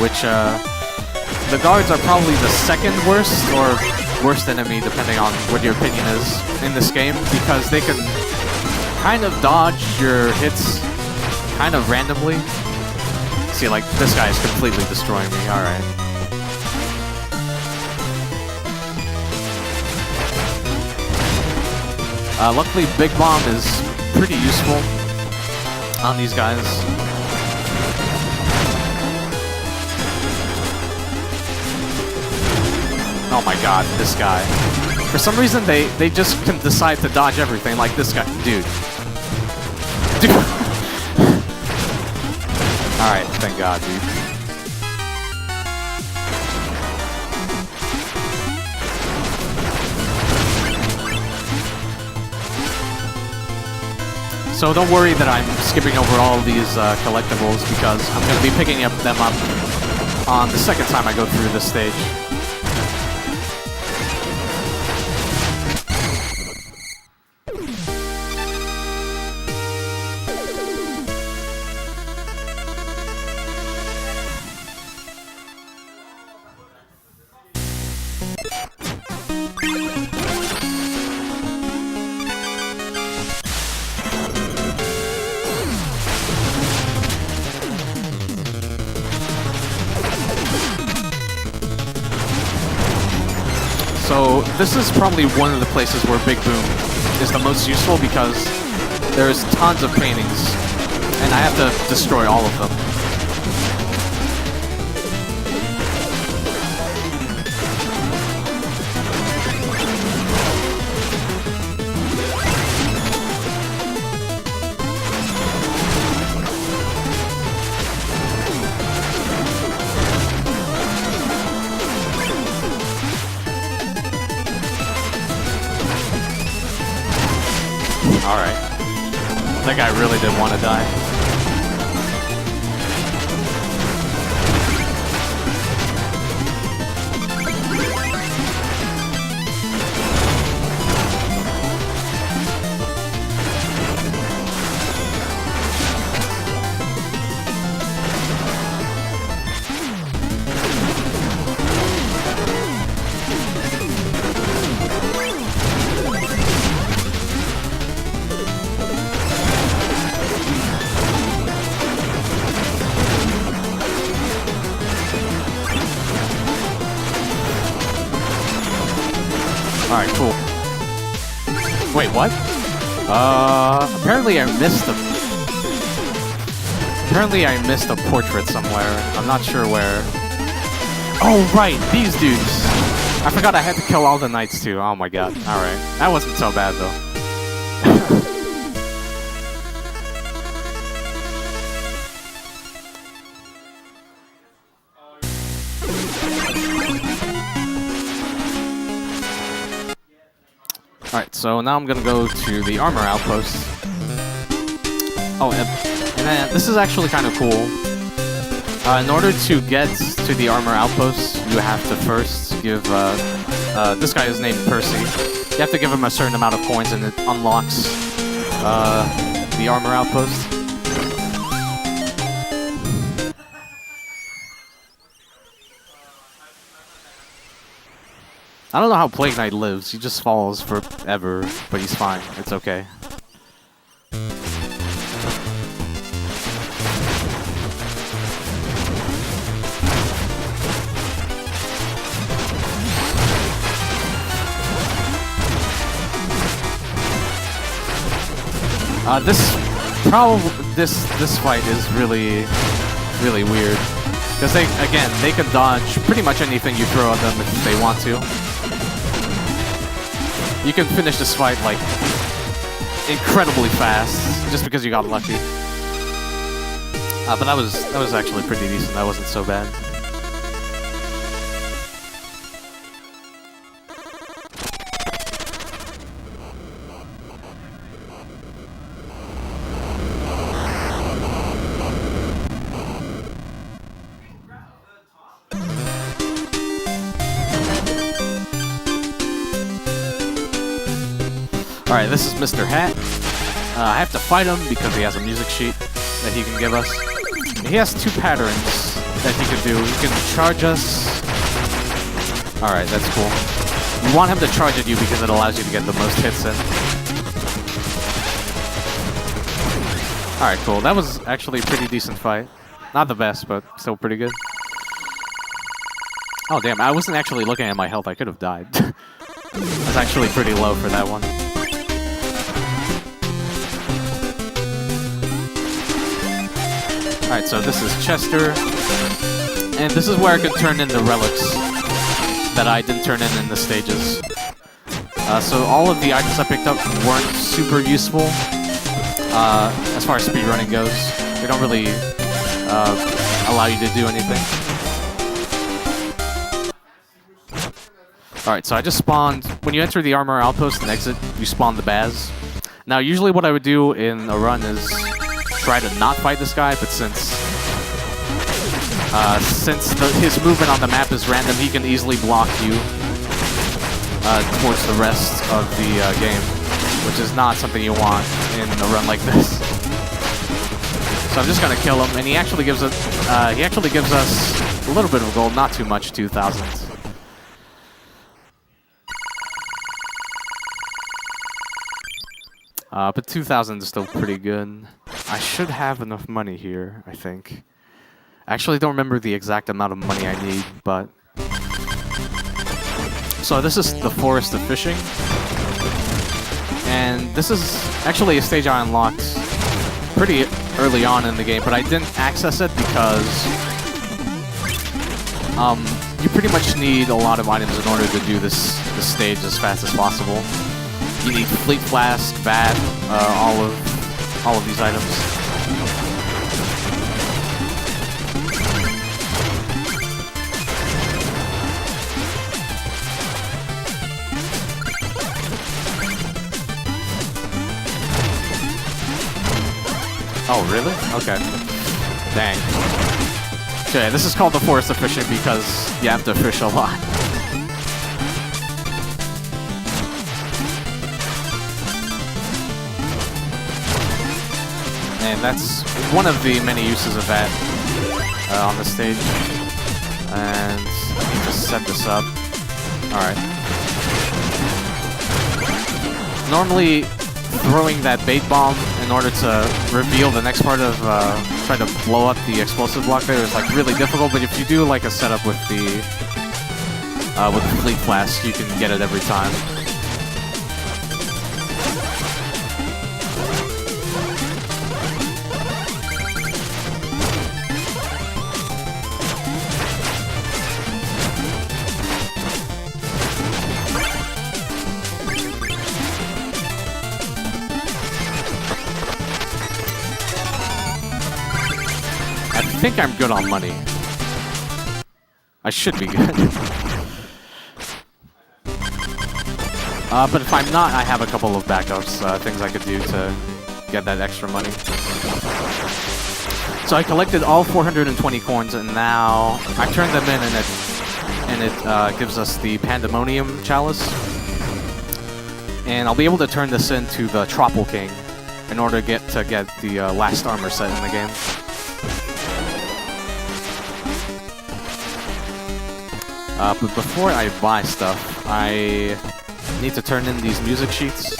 which, the guards are probably the second worst, or worst enemy, depending on what your opinion is in this game, because they can kind of dodge your hits kind of randomly. See, like, this guy is completely destroying me. Alright. Luckily, Big Bomb is pretty useful on these guys. Oh my god, this guy. For some reason, they just can decide to dodge everything, like this guy. Dude. Dude. Alright, thank god, dude. So don't worry that I'm skipping over all these collectibles, because I'm going to be picking them up on the second time I go through this stage. So this is probably one of the places where Big Boom is the most useful, because there's tons of paintings and I have to destroy all of them. Alright. That guy really did want to die. Alright, cool. Wait, what? Apparently I missed a portrait somewhere. I'm not sure where. Oh, right, these dudes. I forgot I had to kill all the knights too. Oh my god. Alright. That wasn't so bad though. Alright, so now I'm gonna go to the armor outpost. Oh, and then this is actually kind of cool. In order to get to the armor outpost, you have to first give, this guy is named Percy. You have to give him a certain amount of coins and it unlocks, the armor outpost. I don't know how Plague Knight lives. He just falls forever, but he's fine. It's okay. This fight is really weird because they can dodge pretty much anything you throw at them if they want to. You can finish this fight like incredibly fast just because you got lucky. But that was actually pretty decent. That wasn't so bad. Alright, this is Mr. Hat. I have to fight him because he has a music sheet that he can give us. He has two patterns that he can do. He can charge us. Alright, that's cool. You want him to charge at you because it allows you to get the most hits in. Alright, cool. That was actually a pretty decent fight. Not the best, but still pretty good. Oh damn, I wasn't actually looking at my health. I could have died. I was actually pretty low for that one. Alright, so this is Chester, and this is where I could turn in the relics that I didn't turn in the stages. So all of the items I picked up weren't super useful as far as speedrunning goes. They don't really allow you to do anything. Alright, so I just spawned. When you enter the armor outpost and exit, you spawn the Baz. Now, usually what I would do in a run is try to not fight this guy, but since his movement on the map is random, he can easily block you towards the rest of the game, which is not something you want in a run like this. So I'm just gonna kill him, and he actually gives us a little bit of gold, not too much, 2,000. But 2,000 is still pretty good. I should have enough money here, I think. I actually don't remember the exact amount of money I need, but... So this is the Forest of Fishing. And this is actually a stage I unlocked pretty early on in the game, but I didn't access it because... you pretty much need a lot of items in order to do this stage as fast as possible. You need Fleet Flask, Vat, all of these items. Oh, really? Okay. Dang. Okay, this is called the forest efficient because you have to fish a lot. And that's one of the many uses of that on the stage. And just set this up. Alright. Normally, throwing that bait bomb in order to reveal the next part of try to blow up the explosive block there is like really difficult, but if you do like a setup with the fleet flask, you can get it every time. I think I'm good on money. I should be good. But if I'm not, I have a couple of backups, things I could do to get that extra money. So I collected all 420 coins, and now I turned them in, and it gives us the Pandemonium Chalice. And I'll be able to turn this into the Tropple King in order to get the last armor set in the game. But before I buy stuff, I need to turn in these music sheets.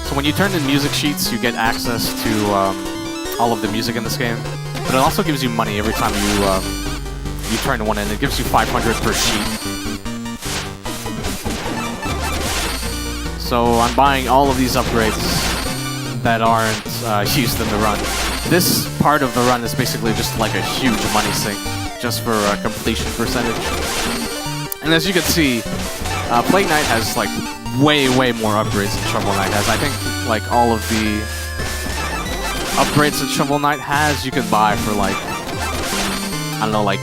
So when you turn in music sheets, you get access to all of the music in this game. But it also gives you money every time you turn one in. It gives you 500 per sheet. So I'm buying all of these upgrades that aren't used in the run. This part of the run is basically just like a huge money sink, just for completion percentage. And as you can see, Plague Knight has like way more upgrades than Shovel Knight has. I think like all of the upgrades that Shovel Knight has you can buy for like, I don't know, like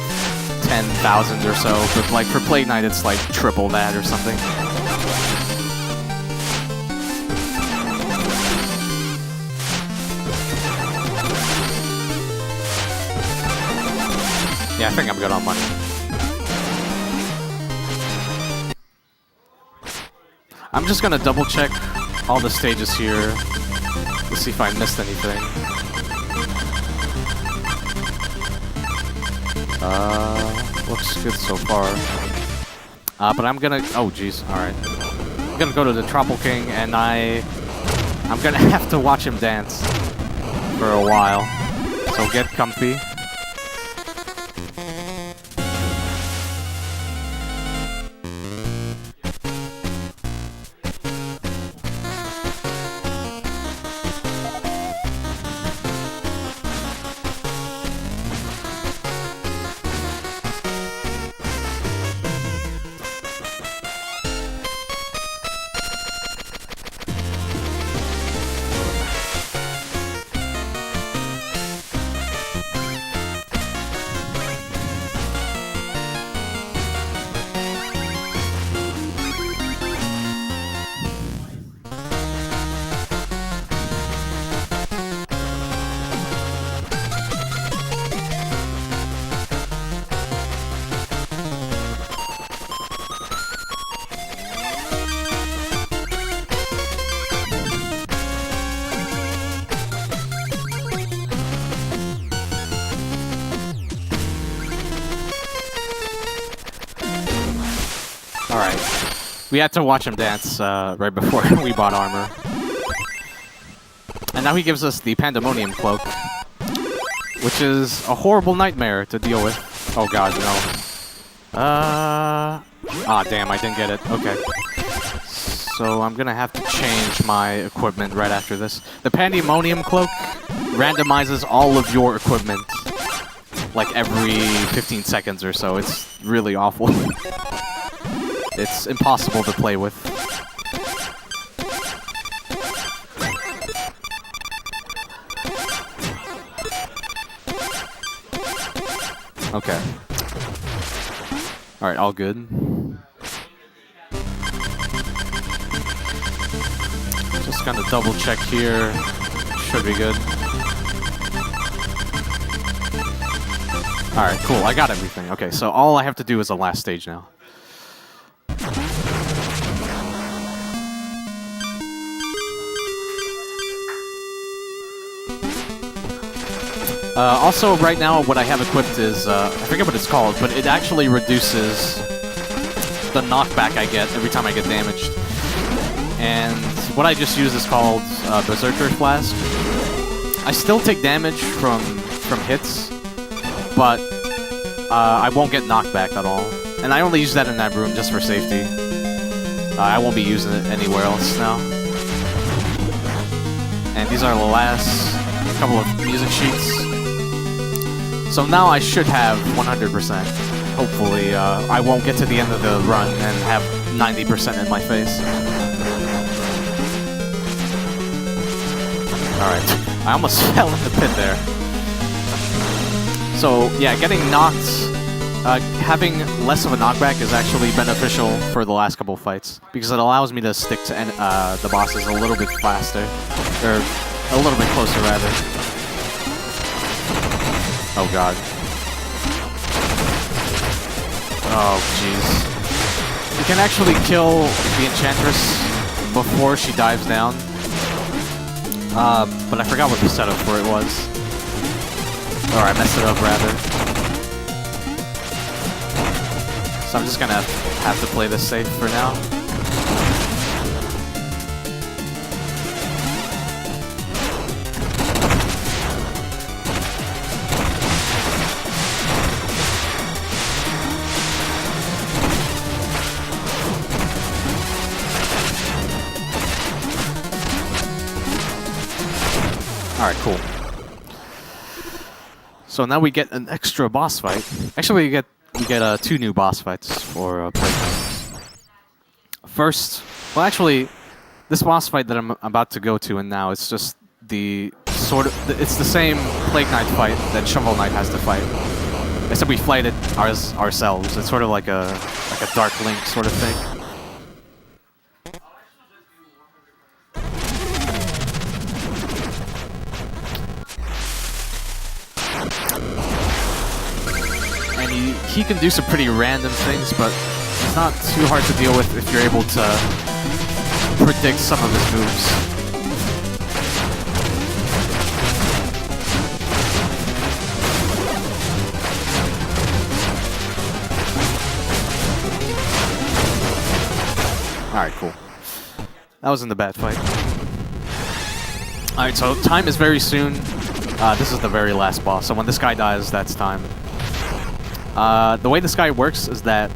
10,000 or so, but like for Plague Knight it's like triple that or something. Yeah, I think I'm good on money. I'm just gonna double check all the stages here to see if I missed anything. Looks good so far. But I'm gonna, oh geez, alright. I'm gonna go to the Tropple King, and I'm gonna have to watch him dance for a while. So get comfy. Alright. We had to watch him dance right before we bought armor. And now he gives us the Pandemonium Cloak, which is a horrible nightmare to deal with. Oh god, no. Ah, damn, I didn't get it. Okay. So I'm gonna have to change my equipment right after this. The Pandemonium Cloak randomizes all of your equipment like every 15 seconds or so. It's really awful. It's impossible to play with. Okay. Alright, all good. Just gonna double check here. Should be good. Alright, cool. I got everything. Okay, so all I have to do is the last stage now. Also, right now, what I have equipped is, I forget what it's called, but it actually reduces the knockback I get every time I get damaged. And what I just used is called Berserker Flask. I still take damage from hits, but I won't get knocked back at all. And I only use that in that room just for safety. I won't be using it anywhere else now. And these are the last couple of music sheets. So now I should have 100%. Hopefully, I won't get to the end of the run and have 90% in my face. Alright, I almost fell in the pit there. So, yeah, getting knocked, having less of a knockback is actually beneficial for the last couple of fights, because it allows me to stick to the bosses a little bit faster, or a little bit closer, rather. Oh god. Oh jeez. You can actually kill the Enchantress before she dives down. But I forgot what the setup for it was. Or I messed it up, rather. So I'm just gonna have to play this safe for now. Alright, cool. So now we get an extra boss fight. Actually, we get 2 new boss fights for playtime. First, well, actually, this boss fight that I'm about to go to and now, it's just the it's the same Plague Knight fight that Shovel Knight has to fight. Except we fight it ourselves. It's sort of like a Dark Link sort of thing. He can do some pretty random things, but it's not too hard to deal with if you're able to predict some of his moves. Alright, cool. That wasn't a bad fight. Alright, so time is very soon. This is the very last boss, so when this guy dies, that's time. The way this guy works is that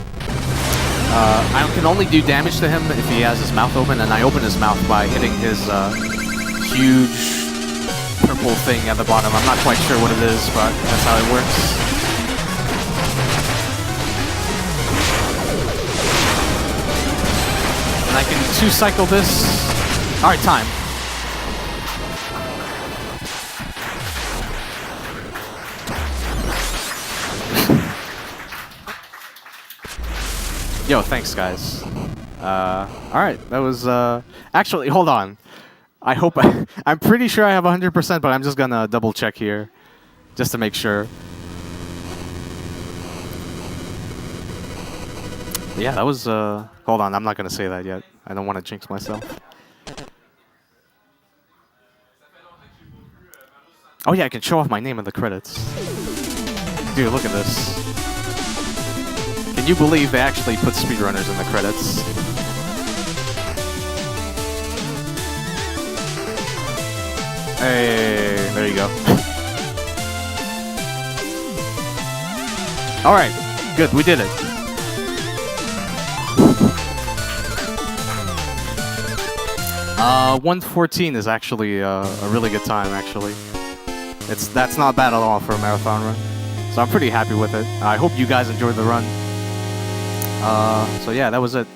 I can only do damage to him if he has his mouth open, and I open his mouth by hitting his huge purple thing at the bottom. I'm not quite sure what it is, but that's how it works. And I can 2-cycle this. Alright, time. Yo, thanks, guys. Alright, that was, actually, hold on. I hope I'm pretty sure I have 100%, but I'm just gonna double check here. Just to make sure. Yeah, that was, hold on, I'm not gonna say that yet. I don't want to jinx myself. Oh yeah, I can show off my name in the credits. Dude, look at this. Can you believe they actually put speedrunners in the credits? Hey, there you go. Alright, good, we did it. Uh, 1:14 is actually a really good time, actually. That's not bad at all for a marathon run. So I'm pretty happy with it. I hope you guys enjoyed the run. So yeah, that was it.